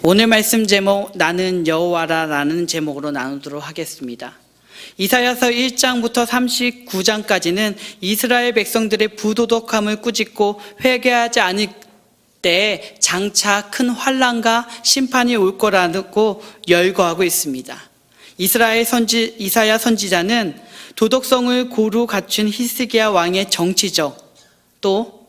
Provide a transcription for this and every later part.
오늘 말씀 제목 나는 여호와라라는 제목으로 나누도록 하겠습니다. 이사야서 1장부터 39장까지는 이스라엘 백성들의 부도덕함을 꾸짖고 회개하지 않을 때 장차 큰 환난과 심판이 올 거라고 열거하고 있습니다. 이사야 선지자는 도덕성을 고루 갖춘 히스기야 왕의 정치적 또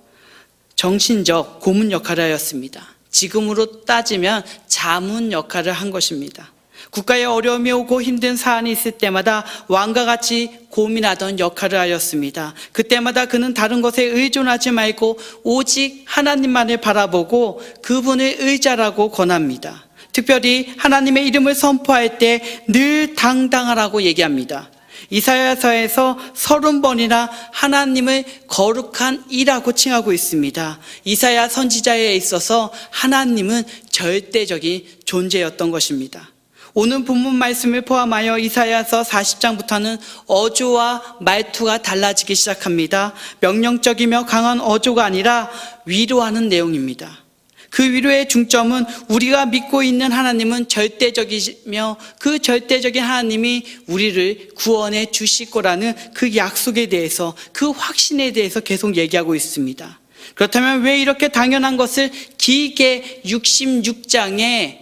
정신적 고문 역할을 하였습니다. 지금으로 따지면 자문 역할을 한 것입니다. 국가에 어려움이 오고 힘든 사안이 있을 때마다 왕과 같이 고민하던 역할을 하였습니다. 그때마다 그는 다른 것에 의존하지 말고 오직 하나님만을 바라보고 그분을 의자라고 권합니다. 특별히 하나님의 이름을 선포할 때 늘 당당하라고 얘기합니다. 이사야서에서 30번이나 하나님을 거룩한 이라고 칭하고 있습니다. 이사야 선지자에 있어서 하나님은 절대적인 존재였던 것입니다. 오늘 본문 말씀을 포함하여 이사야서 40장부터는 어조와 말투가 달라지기 시작합니다. 명령적이며 강한 어조가 아니라 위로하는 내용입니다. 그 위로의 중점은 우리가 믿고 있는 하나님은 절대적이며 그 절대적인 하나님이 우리를 구원해 주실 거라는 그 약속에 대해서, 그 확신에 대해서 계속 얘기하고 있습니다. 그렇다면 왜 이렇게 당연한 것을 길게 66장에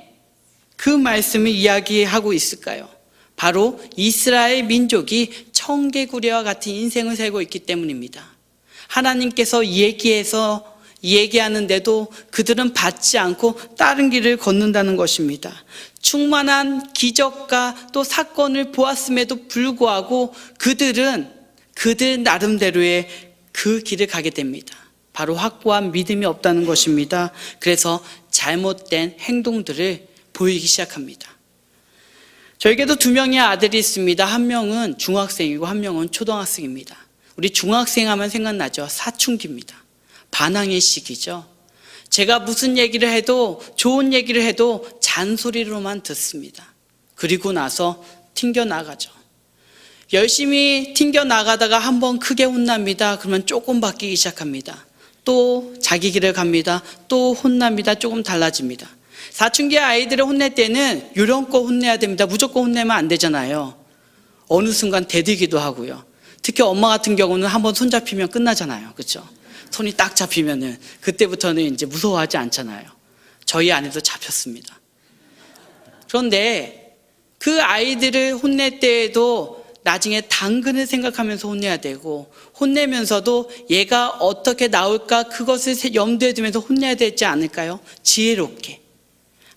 그 말씀을 이야기하고 있을까요? 바로 이스라엘 민족이 청개구리와 같은 인생을 살고 있기 때문입니다. 하나님께서 얘기하는데도 그들은 받지 않고 다른 길을 걷는다는 것입니다. 충만한 기적과 또 사건을 보았음에도 불구하고 그들 나름대로의 그 길을 가게 됩니다. 바로 확고한 믿음이 없다는 것입니다. 그래서 잘못된 행동들을 보이기 시작합니다. 저에게도 2명의 아들이 있습니다. 한 명은 중학생이고 한 명은 초등학생입니다. 우리 중학생 하면 생각나죠? 사춘기입니다. 반항의 시기죠. 제가 무슨 얘기를 해도, 좋은 얘기를 해도 잔소리로만 듣습니다. 그리고 나서 튕겨나가죠. 열심히 튕겨나가다가 한번 크게 혼납니다. 그러면 조금 바뀌기 시작합니다. 또 자기 길을 갑니다. 또 혼납니다. 조금 달라집니다. 사춘기 아이들을 혼낼 때는 요령껏 혼내야 됩니다. 무조건 혼내면 안 되잖아요. 어느 순간 대들기도 하고요. 특히 엄마 같은 경우는 한번 손 잡히면 끝나잖아요. 그렇죠? 손이 딱 잡히면은 그때부터는 이제 무서워하지 않잖아요. 저희 아내도 잡혔습니다. 그런데 그 아이들을 혼낼 때에도 나중에 당근을 생각하면서 혼내야 되고, 혼내면서도 얘가 어떻게 나올까 그것을 염두에 두면서 혼내야 되지 않을까요? 지혜롭게.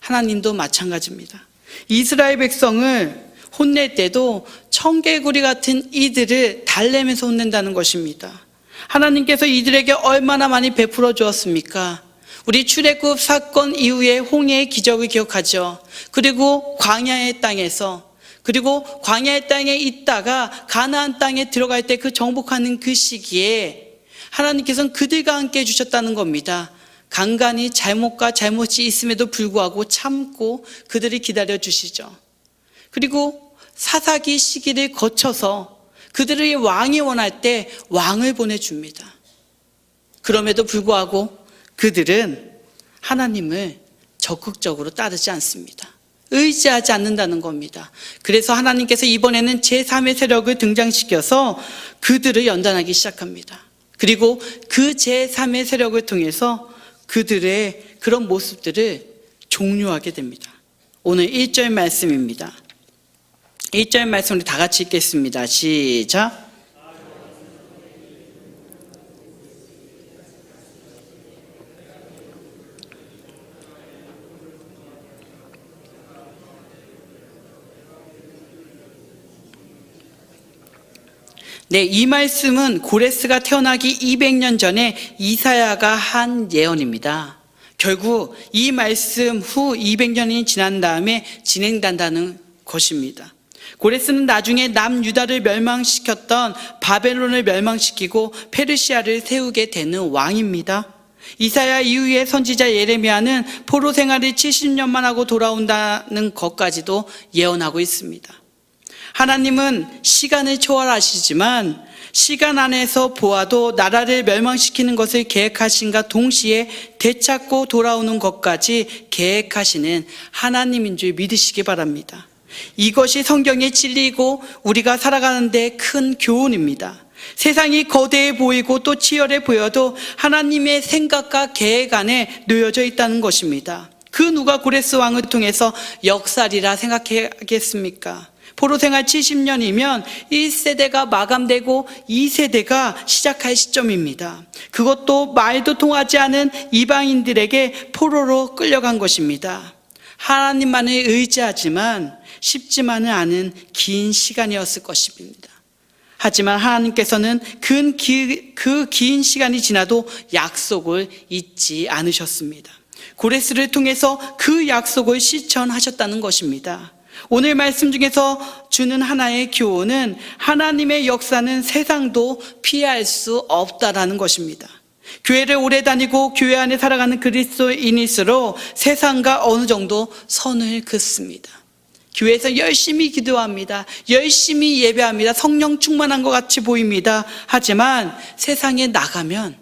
하나님도 마찬가지입니다. 이스라엘 백성을 혼낼 때도 청개구리 같은 이들을 달래면서 혼낸다는 것입니다. 하나님께서 이들에게 얼마나 많이 베풀어 주었습니까? 우리 출애굽 사건 이후에 홍해의 기적을 기억하죠. 그리고 광야의 땅에 있다가 가나안 땅에 들어갈 때 그 정복하는 그 시기에 하나님께서는 그들과 함께 해주셨다는 겁니다. 간간히 잘못이 있음에도 불구하고 참고 그들이 기다려 주시죠. 그리고 사사기 시기를 거쳐서 그들의 왕이 원할 때 왕을 보내줍니다. 그럼에도 불구하고 그들은 하나님을 적극적으로 따르지 않습니다. 의지하지 않는다는 겁니다. 그래서 하나님께서 이번에는 제3의 세력을 등장시켜서 그들을 연단하기 시작합니다. 그리고 그 제3의 세력을 통해서 그들의 그런 모습들을 종료하게 됩니다. 오늘 1절 말씀입니다. 1절 말씀 우리 다 같이 읽겠습니다. 시작. 네, 이 말씀은 고레스가 태어나기 200년 전에 이사야가 한 예언입니다. 결국 이 말씀 후 200년이 지난 다음에 진행된다는 것입니다. 고레스는 나중에 남유다를 멸망시켰던 바벨론을 멸망시키고 페르시아를 세우게 되는 왕입니다. 이사야 이후의 선지자 예레미야는 포로 생활을 70년만 하고 돌아온다는 것까지도 예언하고 있습니다. 하나님은 시간을 초월하시지만 시간 안에서 보아도 나라를 멸망시키는 것을 계획하신가 동시에 되찾고 돌아오는 것까지 계획하시는 하나님인 줄 믿으시기 바랍니다. 이것이 성경의 진리이고 우리가 살아가는 데 큰 교훈입니다. 세상이 거대해 보이고 또 치열해 보여도 하나님의 생각과 계획 안에 놓여져 있다는 것입니다. 그 누가 고레스 왕을 통해서 역사리라 생각하겠습니까? 포로 생활 70년이면 1세대가 마감되고 2세대가 시작할 시점입니다. 그것도 말도 통하지 않은 이방인들에게 포로로 끌려간 것입니다. 하나님만을 의지하지만 쉽지만은 않은 긴 시간이었을 것입니다. 하지만 하나님께서는 그 긴 시간이 지나도 약속을 잊지 않으셨습니다. 고레스를 통해서 그 약속을 실천하셨다는 것입니다. 오늘 말씀 중에서 주는 하나의 교훈은 하나님의 역사는 세상도 피할 수 없다라는 것입니다. 교회를 오래 다니고 교회 안에 살아가는 그리스도인일수록 세상과 어느 정도 선을 긋습니다. 교회에서 열심히 기도합니다. 열심히 예배합니다. 성령 충만한 것 같이 보입니다. 하지만 세상에 나가면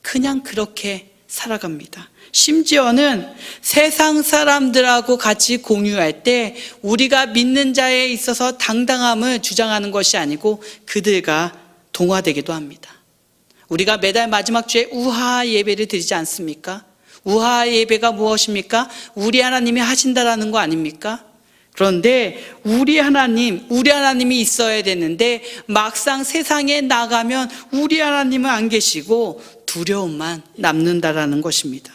그냥 그렇게 살아갑니다. 심지어는 세상 사람들하고 같이 공유할 때 우리가 믿는 자에 있어서 당당함을 주장하는 것이 아니고 그들과 동화되기도 합니다. 우리가 매달 마지막 주에 우하 예배를 드리지 않습니까? 우하 예배가 무엇입니까? 우리 하나님이 하신다라는 거 아닙니까? 그런데 우리 하나님이 있어야 되는데 막상 세상에 나가면 우리 하나님은 안 계시고 두려움만 남는다라는 것입니다.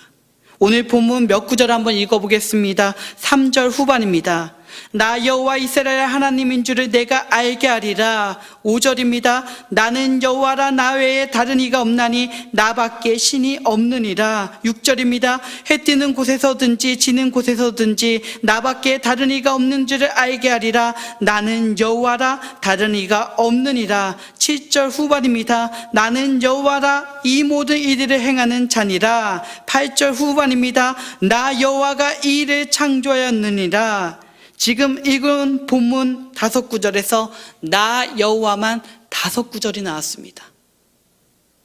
오늘 본문 몇 구절 한번 읽어보겠습니다. 3절 후반입니다. 나 여호와 이스라엘 하나님인 줄을 내가 알게 하리라. 5절입니다. 나는 여호와라 나 외에 다른 이가 없나니 나밖에 신이 없느니라. 6절입니다. 해 뜨는 곳에서든지 지는 곳에서든지 나밖에 다른 이가 없는 줄을 알게 하리라. 나는 여호와라 다른 이가 없느니라. 7절 후반입니다. 나는 여호와라 이 모든 일들을 행하는 자니라. 8절 후반입니다. 나 여호와가 이 일을 창조하였느니라. 지금 읽은 본문 5구절에서 나 여호와만 5구절이 나왔습니다.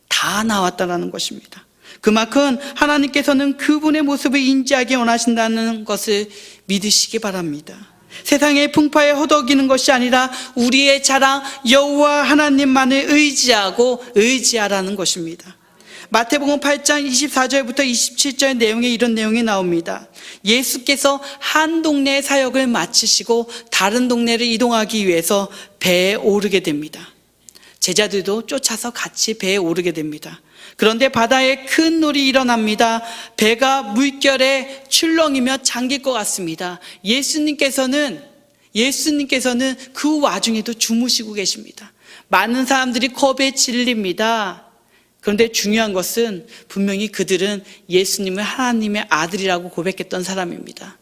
다 나왔다는 것입니다. 그만큼 하나님께서는 그분의 모습을 인지하기 원하신다는 것을 믿으시기 바랍니다. 세상의 풍파에 허덕이는 것이 아니라 우리의 자랑 여호와 하나님만을 의지하라는 것입니다. 마태복음 8장 24절부터 27절 내용에 이런 내용이 나옵니다. 예수께서 한 동네의 사역을 마치시고 다른 동네를 이동하기 위해서 배에 오르게 됩니다. 제자들도 쫓아서 같이 배에 오르게 됩니다. 그런데 바다에 큰 놀이 일어납니다. 배가 물결에 출렁이며 잠길 것 같습니다. 예수님께서는 그 와중에도 주무시고 계십니다. 많은 사람들이 겁에 질립니다. 그런데 중요한 것은 분명히 그들은 예수님을 하나님의 아들이라고 고백했던 사람입니다.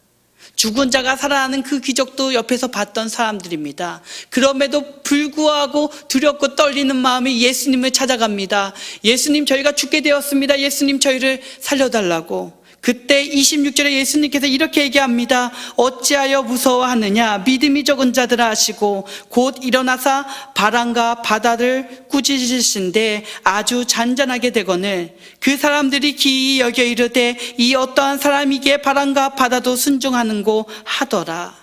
죽은 자가 살아나는 그 기적도 옆에서 봤던 사람들입니다. 그럼에도 불구하고 두렵고 떨리는 마음이 예수님을 찾아갑니다. 예수님, 저희가 죽게 되었습니다. 예수님, 저희를 살려달라고. 그때 26절에 예수님께서 이렇게 얘기합니다. 어찌하여 무서워하느냐? 믿음이 적은 자들아 하시고 곧 일어나사 바람과 바다를 꾸짖으신데 아주 잔잔하게 되거늘 그 사람들이 기이 여겨 이르되 이 어떠한 사람이기에 바람과 바다도 순종하는고 하더라.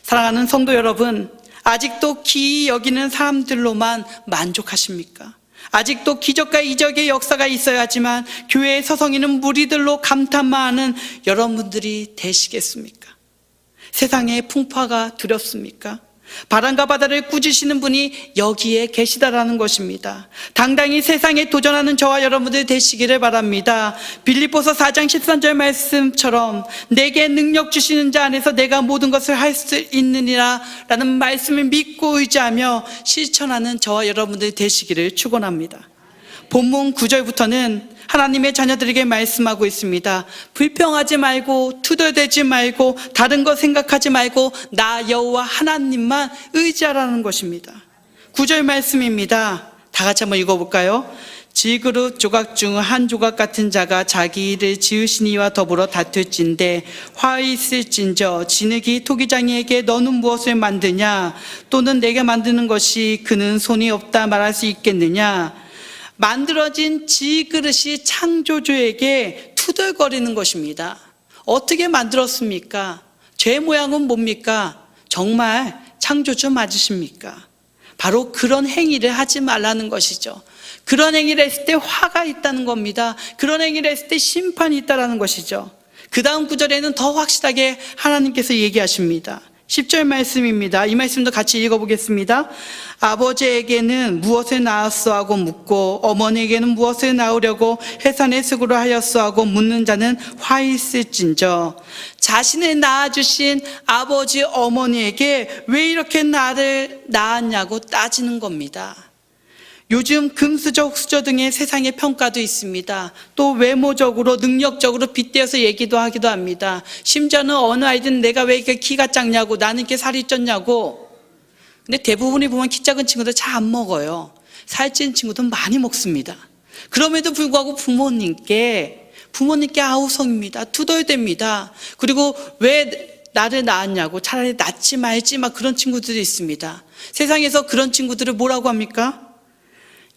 사랑하는 성도 여러분, 아직도 기이 여기는 사람들로만 만족하십니까? 아직도 기적과 이적의 역사가 있어야지만 교회에 서성이는 무리들로 감탄만 하는 여러분들이 되시겠습니까? 세상의 풍파가 두렵습니까? 바람과 바다를 꾸짖으시는 분이 여기에 계시다라는 것입니다. 당당히 세상에 도전하는 저와 여러분들 되시기를 바랍니다. 빌립보서 4장 13절 말씀처럼 내게 능력 주시는 자 안에서 내가 모든 것을 할 수 있느니라 라는 말씀을 믿고 의지하며 실천하는 저와 여러분들 되시기를 축원합니다. 본문 9절부터는 하나님의 자녀들에게 말씀하고 있습니다. 불평하지 말고 투덜대지 말고 다른 거 생각하지 말고 나 여호와 하나님만 의지하라는 것입니다. 9절 말씀입니다. 다 같이 한번 읽어볼까요? 질그릇 조각 중 한 조각 같은 자가 자기를 지으시니와 더불어 다툴진대 화 있을진저 진흙이 토기장이에게 너는 무엇을 만드냐 또는 내가 만드는 것이 그는 손이 없다 말할 수 있겠느냐. 만들어진 질그릇이 창조주에게 투덜거리는 것입니다. 어떻게 만들었습니까? 죄 모양은 뭡니까? 정말 창조주 맞으십니까? 바로 그런 행위를 하지 말라는 것이죠. 그런 행위를 했을 때 화가 있다는 겁니다. 그런 행위를 했을 때 심판이 있다는 것이죠. 그 다음 구절에는 더 확실하게 하나님께서 얘기하십니다. 10절 말씀입니다. 이 말씀도 같이 읽어보겠습니다. 아버지에게는 무엇을 낳았소 하고 묻고 어머니에게는 무엇을 낳으려고 해산의 흙으로 하였소 하고 묻는 자는 화 있을진저. 자신을 낳아주신 아버지 어머니에게 왜 이렇게 나를 낳았냐고 따지는 겁니다. 요즘 금수저, 수저 등의 세상의 평가도 있습니다. 또 외모적으로, 능력적으로 빗대어서 얘기도 하기도 합니다. 심지어는 어느 아이들은 내가 왜 이렇게 키가 작냐고, 나는 이렇게 살이 쪘냐고. 근데 대부분이 보면 키 작은 친구들 잘 안 먹어요. 살찐 친구들은 많이 먹습니다. 그럼에도 불구하고 부모님께 아우성입니다. 투덜댑니다. 그리고 왜 나를 낳았냐고, 차라리 낳지 말지, 막 그런 친구들이 있습니다. 세상에서 그런 친구들을 뭐라고 합니까?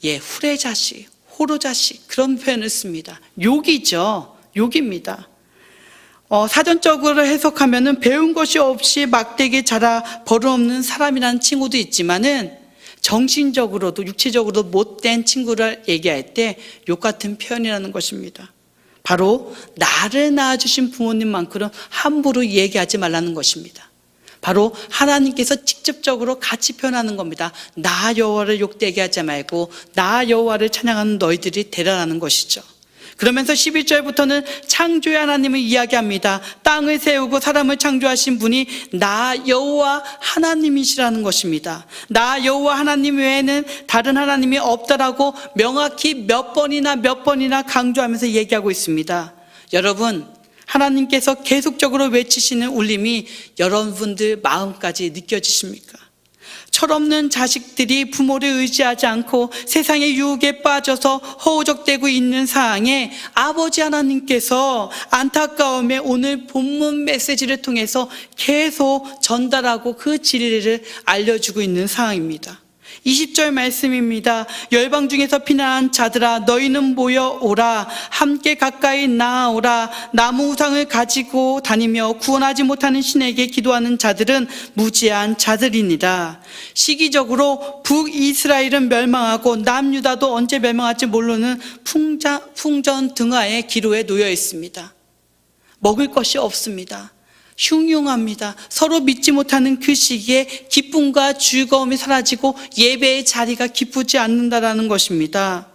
후레자식, 호로자식, 그런 표현을 씁니다. 욕이죠. 욕입니다. 사전적으로 해석하면은 배운 것이 없이 막대기 자라 버릇없는 사람이라는 친구도 있지만은 정신적으로도 육체적으로도 못된 친구를 얘기할 때 욕 같은 표현이라는 것입니다. 바로 나를 낳아주신 부모님만큼은 함부로 얘기하지 말라는 것입니다. 바로 하나님께서 직접적으로 같이 표현하는 겁니다. 나 여호와를 욕되게 하지 말고 나 여호와를 찬양하는 너희들이 되라는 것이죠. 그러면서 11절부터는 창조의 하나님을 이야기합니다. 땅을 세우고 사람을 창조하신 분이 나 여호와 하나님이시라는 것입니다. 나 여호와 하나님 외에는 다른 하나님이 없다라고 명확히 몇 번이나 강조하면서 얘기하고 있습니다. 여러분, 하나님께서 계속적으로 외치시는 울림이 여러분들 마음까지 느껴지십니까? 철없는 자식들이 부모를 의지하지 않고 세상의 유혹에 빠져서 허우적대고 있는 상황에 아버지 하나님께서 안타까움에 오늘 본문 메시지를 통해서 계속 전달하고 그 진리를 알려주고 있는 상황입니다. 20절 말씀입니다. 열방 중에서 피난한 자들아 너희는 모여오라. 함께 가까이 나아오라. 나무 우상을 가지고 다니며 구원하지 못하는 신에게 기도하는 자들은 무지한 자들이니라. 시기적으로 북이스라엘은 멸망하고 남유다도 언제 멸망할지 모르는 풍전등화의 기로에 놓여 있습니다. 먹을 것이 없습니다. 흉흉합니다. 서로 믿지 못하는 그 시기에 기쁨과 즐거움이 사라지고 예배의 자리가 기쁘지 않는다라는 것입니다.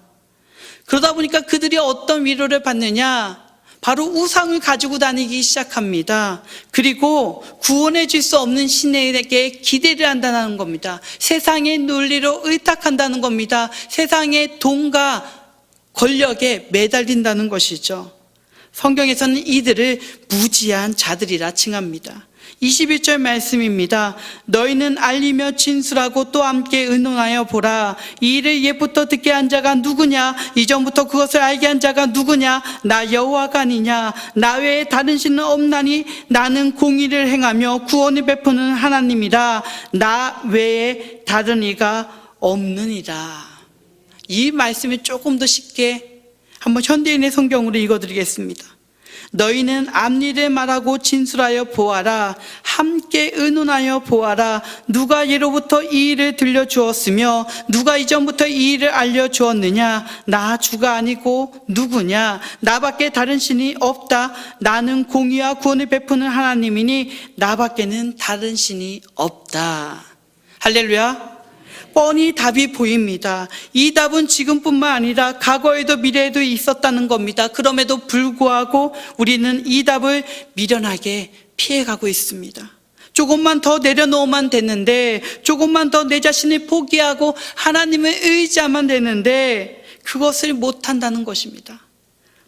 그러다 보니까 그들이 어떤 위로를 받느냐? 바로 우상을 가지고 다니기 시작합니다. 그리고 구원해 줄 수 없는 신에게 기대를 한다는 겁니다. 세상의 논리로 의탁한다는 겁니다. 세상의 돈과 권력에 매달린다는 것이죠. 성경에서는 이들을 무지한 자들이라 칭합니다. 21절 말씀입니다. 너희는 알리며 진술하고 또 함께 의논하여 보라. 이 일을 옛부터 듣게 한 자가 누구냐? 이전부터 그것을 알게 한 자가 누구냐? 나 여호와가 아니냐? 나 외에 다른 신은 없나니 나는 공의를 행하며 구원을 베푸는 하나님이라. 나 외에 다른 이가 없느니라. 이 말씀을 조금 더 쉽게 한번 현대인의 성경으로 읽어드리겠습니다. 너희는 앞일을 말하고 진술하여 보아라. 함께 의논하여 보아라. 누가 예로부터 이 일을 들려주었으며 누가 이전부터 이 일을 알려주었느냐? 나 주가 아니고 누구냐? 나밖에 다른 신이 없다. 나는 공의와 구원을 베푸는 하나님이니 나밖에는 다른 신이 없다. 할렐루야. 뻔히 답이 보입니다. 이 답은 지금뿐만 아니라 과거에도 미래에도 있었다는 겁니다. 그럼에도 불구하고 우리는 이 답을 미련하게 피해가고 있습니다. 조금만 더 내려놓으면 됐는데, 조금만 더 내 자신을 포기하고 하나님을 의지하면 되는데 그것을 못한다는 것입니다.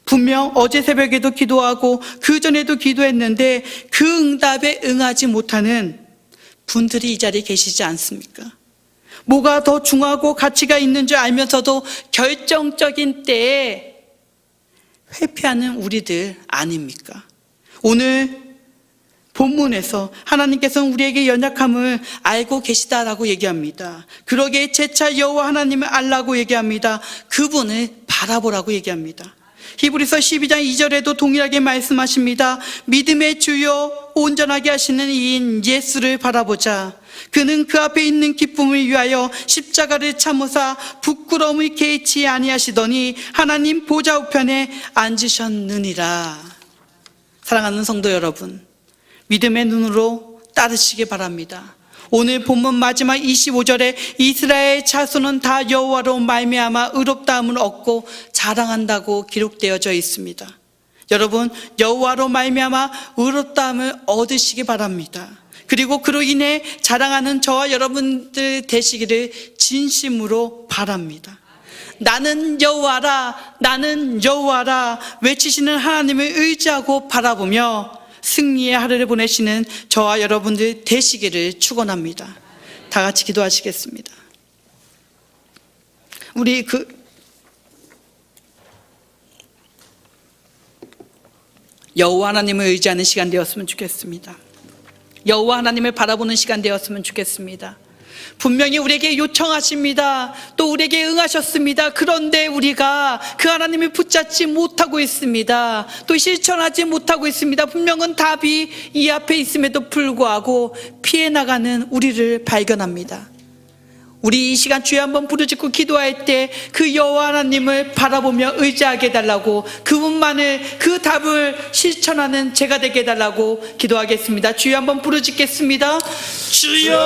분명 어제 새벽에도 기도하고 그 전에도 기도했는데 그 응답에 응하지 못하는 분들이 이 자리에 계시지 않습니까? 뭐가 더 중요하고 가치가 있는 줄 알면서도 결정적인 때에 회피하는 우리들 아닙니까? 오늘 본문에서 하나님께서는 우리에게 연약함을 알고 계시다라고 얘기합니다. 그러기에 재차 여호와 하나님을 알라고 얘기합니다. 그분을 바라보라고 얘기합니다. 히브리서 12장 2절에도 동일하게 말씀하십니다. 믿음의 주요 온전하게 하시는 이인 예수를 바라보자. 그는 그 앞에 있는 기쁨을 위하여 십자가를 참으사 부끄러움을 개의치 아니하시더니 하나님 보좌 우편에 앉으셨느니라. 사랑하는 성도 여러분, 믿음의 눈으로 따르시기 바랍니다. 오늘 본문 마지막 25절에 이스라엘 자손은 다 여호와로 말미암아 의롭다함을 얻고 자랑한다고 기록되어져 있습니다. 여러분, 여호와로 말미암아 의롭다함을 얻으시기 바랍니다. 그리고 그로 인해 자랑하는 저와 여러분들 되시기를 진심으로 바랍니다. 나는 여호와라, 나는 여호와라 외치시는 하나님을 의지하고 바라보며 승리의 하루를 보내시는 저와 여러분들 되시기를 축원합니다. 다 같이 기도하시겠습니다. 우리 여호와 하나님을 의지하는 시간 되었으면 좋겠습니다. 여호와 하나님을 바라보는 시간 되었으면 좋겠습니다. 분명히 우리에게 요청하십니다. 또 우리에게 응하셨습니다. 그런데 우리가 그 하나님을 붙잡지 못하고 있습니다. 또 실천하지 못하고 있습니다. 분명한 답이 이 앞에 있음에도 불구하고 피해 나가는 우리를 발견합니다. 우리 이 시간 주여 한번 부르짖고 기도할 때 그 여호와 하나님을 바라보며 의지하게 해달라고, 그분만을 그 답을 실천하는 제가 되게 해달라고 기도하겠습니다. 주여 한번 부르짖겠습니다. 주여,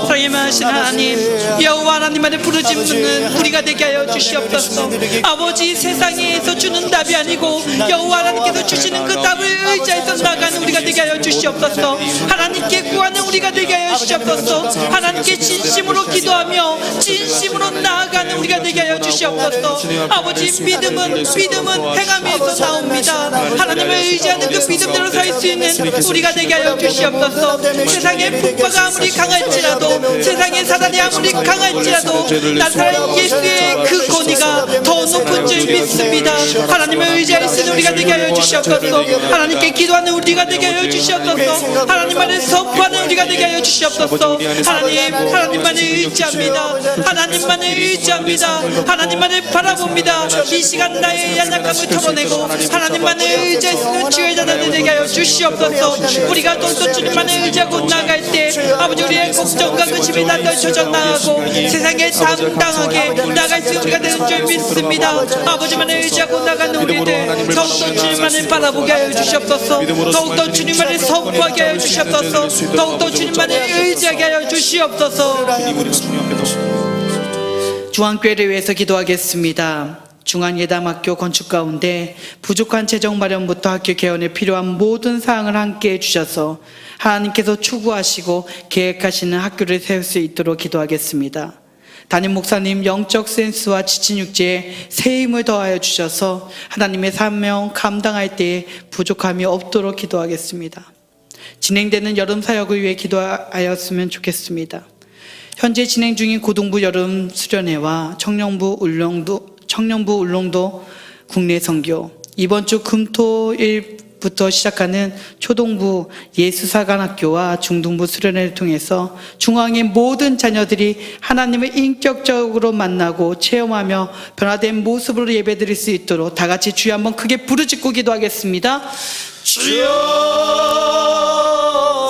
사랑의 많으신 하나님, 여호와 하나님만을 부르짖는 우리가 되게 하여 주시옵소서. 아버지, 세상에서 주는 답이 아니고 여호와 하나님께서 주시는 그 답을 의지해서 나가는 우리가 되게 하여 주시옵소서. 하나님께 구하는 우리가 되게 하여 주시옵소서. 하나님께 진심으로 기도하며 진심으로 나아가는 우리가 되게 하여 주시옵소서. 아버지, 믿음은 행함에서 나옵니다. 하나님을 의지하는 그 믿음대로 살 수 있는 우리가 되게 하여 주시옵소서. 세상의 풍파가 아무리 강할지라도, 세상의 사단이 아무리 강할지라도 나사렛 예수의 그 권위가 더 높은 줄 믿습니다. 하나님을 의지할 수 있는 우리가 되게 하여 주시옵소서. 하나님께 기도하는 우리가 되게 하여 주시옵소서. 하나님만을 선포하는 우리가 되게 하여 주시옵소서. 하나님만을 의지합니다. 하나님만을 의지합니다. 하나님만을 바라봅니다. 이 시간 나의 연약함을 털어내고 하나님만을 의지할 수 있는 주의 자녀들 되게 하여 주시옵소서. 우리가 또 주님만을 의지하고 나갈 때 아버지, 우리의 걱정과 근심이 다 떨쳐져 나가고 세상에 당당하게 나갈 수 있는 우리가 되는 줄 믿습니다. 아버지만을 의지하고 나가는 우리들 더욱더 주님만을 바라보게 하여 주시옵소서. 더욱더 주님만을 선포하게 하여 주시옵소서. 더욱더 주님만을 의지하게 하여 주시옵소서. 중앙교회를 위해서 기도하겠습니다. 중앙예담학교 건축 가운데 부족한 재정 마련부터 학교 개원에 필요한 모든 사항을 함께 해주셔서 하나님께서 추구하시고 계획하시는 학교를 세울 수 있도록 기도하겠습니다. 담임 목사님 영적 센스와 지친 육체에 새 힘을 더하여 주셔서 하나님의 사명 감당할 때에 부족함이 없도록 기도하겠습니다. 진행되는 여름 사역을 위해 기도하였으면 좋겠습니다. 현재 진행 중인 고등부 여름 수련회와 청년부 울릉도 국내 선교, 이번 주 금토일부터 시작하는 초동부 예수사관학교와 중등부 수련회를 통해서 중앙의 모든 자녀들이 하나님을 인격적으로 만나고 체험하며 변화된 모습으로 예배드릴 수 있도록 다 같이 주여 한번 크게 부르짖고 기도하겠습니다. 주여,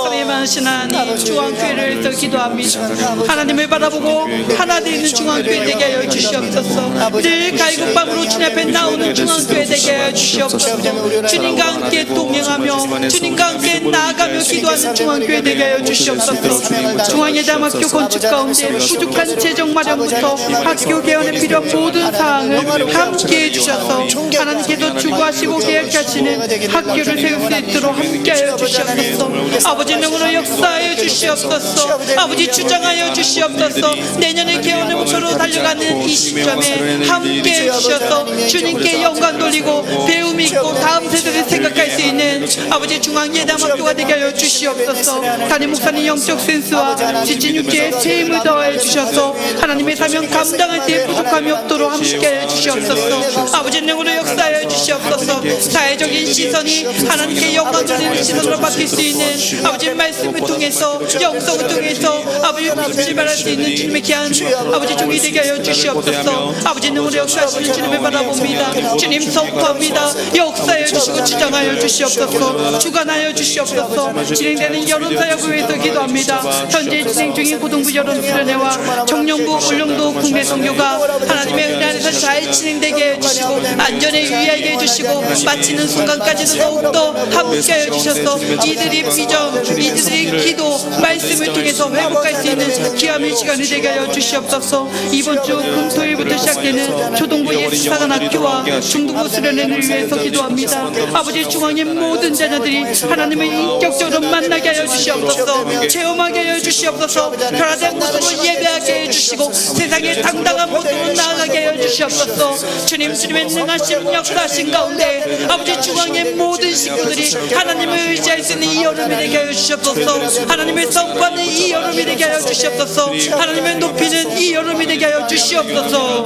사랑의 많으신 하나님, 중앙교회를 위해서 기도합니다. 하나님을 바라보고 하나 되는 중앙교회 되게 하여 주시옵소서. 늘 갈급함으로 주님 앞에 나오는 중앙교회 되게 하여 주시옵소서. 주님과 함께 동행하며 주님과 함께 나아가며 기도하는 중앙교회 되게 하여 주시옵소서. 중앙예담학교 건축 가운데 부족한 재정 마련부터 학교 개원에 필요한 모든 사항을 함께 해주셔서 하나님께서 주구하시고 계획하시는 학교를 세울 수 있도록 함께 하여 주시옵소서. 아버지, 능으로 능으로 역사하여 주시옵소서. 아버지 주장하여 주시옵소서. 내년의 개헌을 목표로 달려가는 이 시점에 함께해 주셔서 주님께 영광 돌리고 배움 있고 다음 세대를 생각할 수 있는 아버지 중앙예담학교가 되게 하여 주시옵소서. 담임 목사님 영적 센스와 지친 육체에 새 힘을 더하여 주셔서 하나님의 사명 감당할 때 부족함이 없도록 함께하여 주시옵소서. 아버지 능으로 역사하여 주시옵소서. 사회적인 시선이 하나님께 영광 돌리는 시선으로 바뀔 수 있는 아버지 말씀을 통해서 영성을 통해서 아버지 출발할 수 있는 주님의 귀한 아버지 종이 되게 하여 주시옵소서. 아버지 능으로 역사하시는 주님을 바라봅니다. 주님 선포합니다. 역사하여 주시고 주장하여 주시옵소서. 주관하여 주시옵소서. 진행되는 여론사역을 위해서 기도합니다. 현재 진행 중인 고등부 여론수련회와 청년부 울릉도 국내 선교가 하나님의 은혜 안에서 잘 진행되게 해주시고 안전에 유의하게 해주시고 마치는 순간까지도 더욱더 함께하여 주셔서 이들이 비전, 이들의 기도, 말씀을 통해서 회복할 수 있는 귀함의 시간이 되게 하여 주시옵소서. 이번 주 금토일부터 시작되는 초등부 예수사관학교와 중등부 수련회를 위해서 기도합니다. 아버지 중앙의 모든 자녀들이 하나님을 인격적으로 만나게 하여 주시옵소서. 체험하게 하여 주시옵소서. 변화된 모습으로 예배하게 해주시고 세상에 당당한 모습으로 나아가게 하여 주시옵소서. 주님의 능하신 역사하신 가운데 아버지 중앙의 모든 식구들이 하나님을 의지할 수 있는 이 여름이 되게 하여 주시옵소서. 하나님의 선포하는 이 여름이 되게 하여 주시옵소서. 하나님을 높이는 이 여름이 되게 하여 주시옵소서.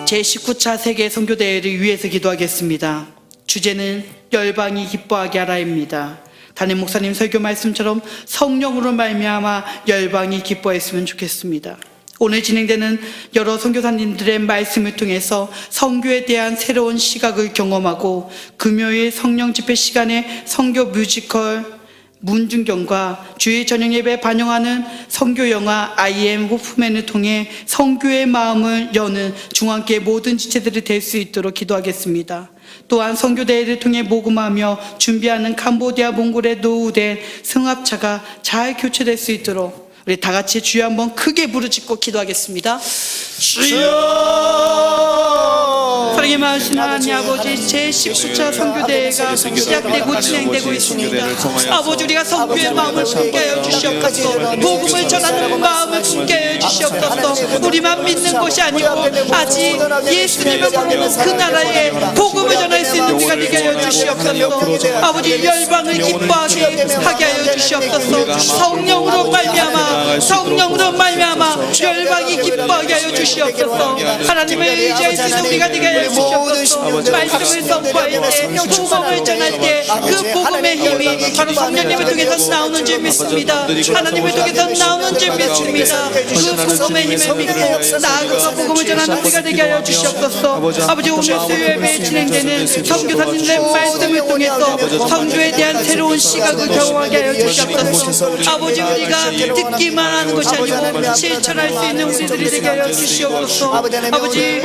제19차 세계 선교대회를 위해서 기도하겠습니다. 주제는 열방이 기뻐하게 하라입니다. 담임 목사님 설교 말씀처럼 성령으로 말미암아 열방이 기뻐했으면 좋겠습니다. 오늘 진행되는 여러 선교사님들의 말씀을 통해서 선교에 대한 새로운 시각을 경험하고 금요일 성령 집회 시간에 선교 뮤지컬 문중경과 주일 저녁 예배에 반영하는 선교 영화 I am 호프맨을 통해 선교의 마음을 여는 중앙교회 모든 지체들이 될 수 있도록 기도하겠습니다. 또한 선교대회를 통해 모금하며 준비하는 캄보디아 몽골에 노후된 승합차가 잘 교체될 수 있도록 우리 다 같이 주여 한번 크게 부르짖고 기도하겠습니다. 주여! 사랑의 마으신 하나님 아버지, 제19차 선교대회가 시작되고 진행되고 있습니다. 아버지, 우리가 선교의 마음을 품게 하여 주시옵소서. 복음을 전하는 마음을 품게 하여 주시옵소서. 우리만 믿는 것이 아니고 아직 예수님을 모르는 그 나라에 복음을 전할 수 있는 우리가 되게 하여 주시옵소서. 아버지, 열방을 기뻐하게 하게 하여 주시옵소서. 성령으로 말미암아 열방이 기뻐하게 하여 주시옵소서. 하나님의 의지할 수 있는 우리가 되게 하여 주시옵소서. 말씀을 선포할 때, 복음을 전할 때 그 복음의 힘이 바로 성령님을 통해서 나오는 줄 믿습니다. 하나님을 통해서 나오는 줄 믿습니다. 그 복음의 힘을 믿고 나아가서 복음을 전하는 우리가 되게 하여 주시옵소서. 아버지, 오늘 수요예배에 진행되는 선교사님들의 말씀을 통해서 선교에 대한 새로운 시각을 경험하게 하여 주시옵소서. 아버지, 우리가 듣기만 하는 것이 아니고 실천할 수 있는 우리들이 되게 하여 주시옵소서. 아버지,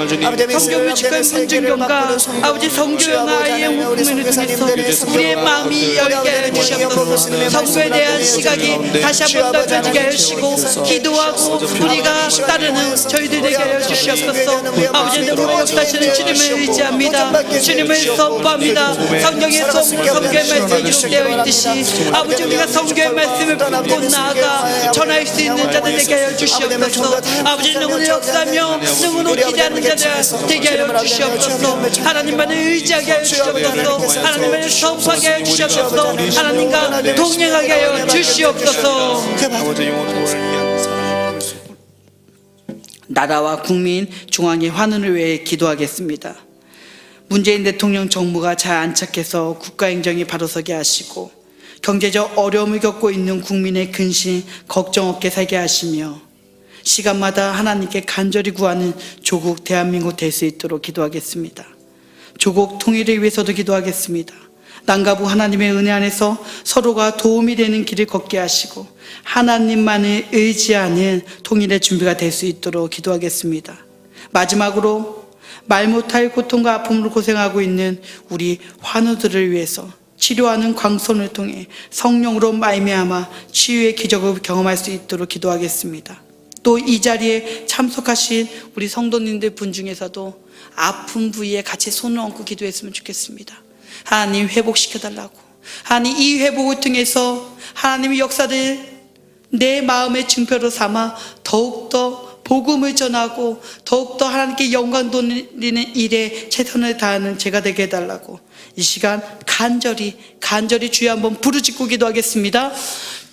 선교 뮤지컬 문중경과 아버지 선교 영화 I am 호프맨을 통해서 우리의 마음이 열게 하여 주시옵소서. 선교에 대한 시각이 다시 한번 더 펴지게 하여 주시고 기도하고 우리가 따르는 저희들 되게 하여 주시옵소서. 아버지, 능으로 역사하시는 주님을 의지합니다. 주님을 선포합니다. 성경의 선교의 말씀이 기록되어 있듯이 아버지, 우리가 선교의 말씀을 품고 나아가 전할 수 있는 자들 되게 하여 주시옵소서. 아버지, 능으로 역사하며 능으로 기대하는 자들 되게 하여 주시옵소서. 하나님만을 의지하게 하여 주시옵소서. 하나님만을 선포하게 하여 주시옵소서. 하나님과 동행하게 하여 주시옵소서. 나라와 국민 중앙의 환원을 위해 기도하겠습니다. 문재인 대통령 정부가 잘 안착해서 국가행정이 바로서게 하시고 경제적 어려움을 겪고 있는 국민의 근심, 걱정 없게 살게 하시며 시간마다 하나님께 간절히 구하는 조국 대한민국 될 수 있도록 기도하겠습니다. 조국 통일을 위해서도 기도하겠습니다. 남과 하나님의 은혜 안에서 서로가 도움이 되는 길을 걷게 하시고 하나님만을 의지하는 통일의 준비가 될 수 있도록 기도하겠습니다. 마지막으로 말 못할 고통과 아픔으로 고생하고 있는 우리 환우들을 위해서 치료하는 광선을 통해 성령으로 말미암아 치유의 기적을 경험할 수 있도록 기도하겠습니다. 또 이 자리에 참석하신 우리 성도님들 분 중에서도 아픈 부위에 같이 손을 얹고 기도했으면 좋겠습니다. 하나님, 회복시켜달라고, 하나님, 이 회복을 통해서 하나님의 역사를 내 마음의 증표로 삼아 더욱더 복음을 전하고 더욱더 하나님께 영광 돌리는 일에 최선을 다하는 제가 되게 해달라고 이 시간 간절히 주여 한번 부르짖고 기도하겠습니다.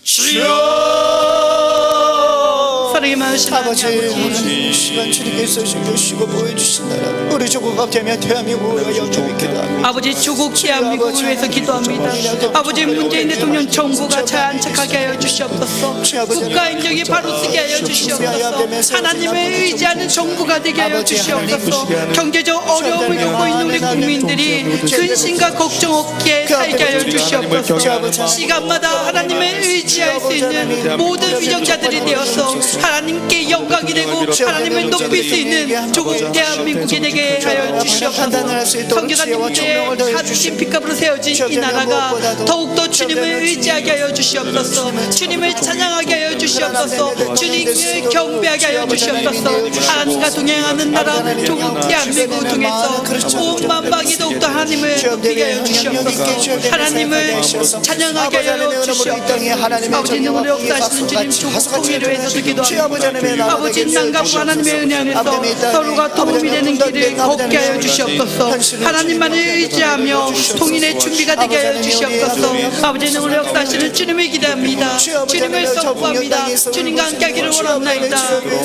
주여! 사랑이 많으신 아버지, 아버지, 이 시간 주님께서 주시고 보여주신다라 우리 조국과 대한민국을 영접히 기도합니다. 아버지, 조국 대한민국을 위해서 기도합니다. 아버지, 문재인 대통령 정부가 잘 안착하게 하여 주시옵소서. 국가행정이 바로 쓰게 하여 주시옵소서. 하나님을 의지하는 정부가 되게 하여 주시옵소서. 경제적 어려움을 겪고 있는 우리 국민들이 근심과 걱정 없게 살게 하여 주시옵소서. 시간마다 하나님을 의지할 수 있는 모든 위정자들이 되어서 하나님께 영광이 되고 하나님을 높일 수 있는 조국 대한민국이 되게 하여 주시옵소서. 성교사님들의 값진 핏값으로 세워진 이 나라가 더욱더 주님을 의지하게 하여 주시옵소서. 주님을 찬양하게 하여 주시옵소서. 주님을 경배하게 하여 주시옵소서. 하나님과 동행하는 나라 조국 대한민국을 통해서 온 만방이 더욱더 하나님을 높이게 하여 주시옵소서. 하나님을 찬양하게 하여 주시옵소서. 아버지, 능으로 역사하시는 주님 조국 통일을 위해서도 기도합니다. 아버지, 남과 하나님의 은혜 안에서 서로가 도움이 되는 길을 걷게 하여 주시옵소서. 하나님만을 의지하며 통일의 준비가 되게 하여 주시옵소서. 아버지, 능으로 역사하시는 주님을 기대합니다. 주님을 선포합니다. 주님과 함께하기를 원합나이다.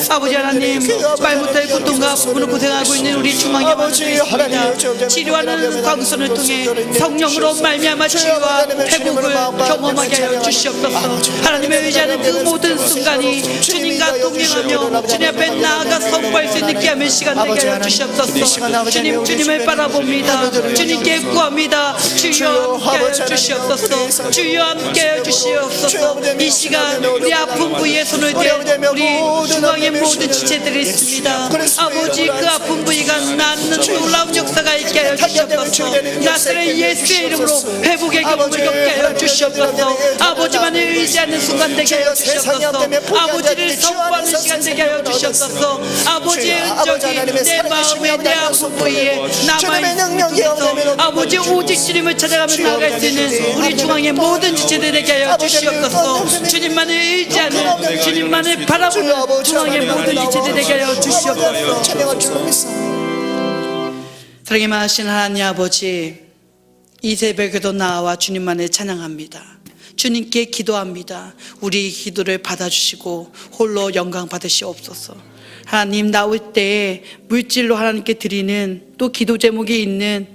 아버지 하나님, 말 못할 고통과 아픔으로 고생하고 있는 우리 중앙의 모습입니다. 치료하는 광선을 통해 성령으로 말미암아 치유와 회복을 경험하게 하여 주시옵소서. 하나님의 의지하는 그 모든 순간이 주님과 동행하며 주님 앞에 나아가 선포할 수 있는 귀함의 시간 되게 하여 주시옵소서. 주님을 바라봅니다. 주님께 구합니다. 주여 함께하여 주시옵소서. 주여 함께하여 주시옵소서. 이 시간 우리 아픈 부위에 손을 대 우리 중앙의 모든 지체들이 있습니다. 아버지, 그 아픈 부위가 낫는 놀라운 역사가 있게 하여 주시옵소서. 나사렛 예수의 이름으로 회복의 경험을 겪게 하여 주시옵소서. 아버지만을 의지하는 순간 되게 하여 주시옵소서. 아버지를 선포하는 시간 되게 하여 주시옵소서. 아버지의 흔적이 내 마음에 내 아픈 부위에 남아있는 중에서 아버지, 오직 주님을 찾아가며 나아갈 수 있는 우리 중앙의 모든 지체들에게 하여 주시옵소서. 주님만을 의지하는, 주님만을 바라보는 중앙의 모든 지체들에게 하여 주시옵소서. 사랑이 많으신 하나님 아버지, 이 새벽에도 나와 주님만을 찬양합니다. 주님께 기도합니다. 우리 기도를 받아주시고 홀로 영광 받으시옵소서. 하나님, 나올 때 물질로 하나님께 드리는 또 기도 제목이 있는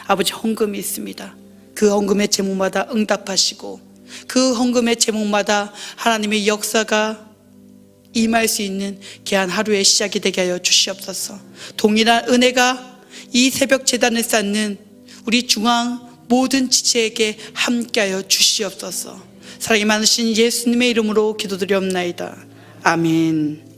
아버지 헌금이 있습니다. 그 헌금의 제목마다 응답하시고 그 헌금의 제목마다 하나님의 역사가 임할 수 있는 귀한 하루의 시작이 되게 하여 주시옵소서. 동일한 은혜가 이 새벽 제단을 쌓는 우리 중앙 모든 지체에게 함께하여 주시옵소서. 사랑이 많으신 예수님의 이름으로 기도드리옵나이다. 아멘.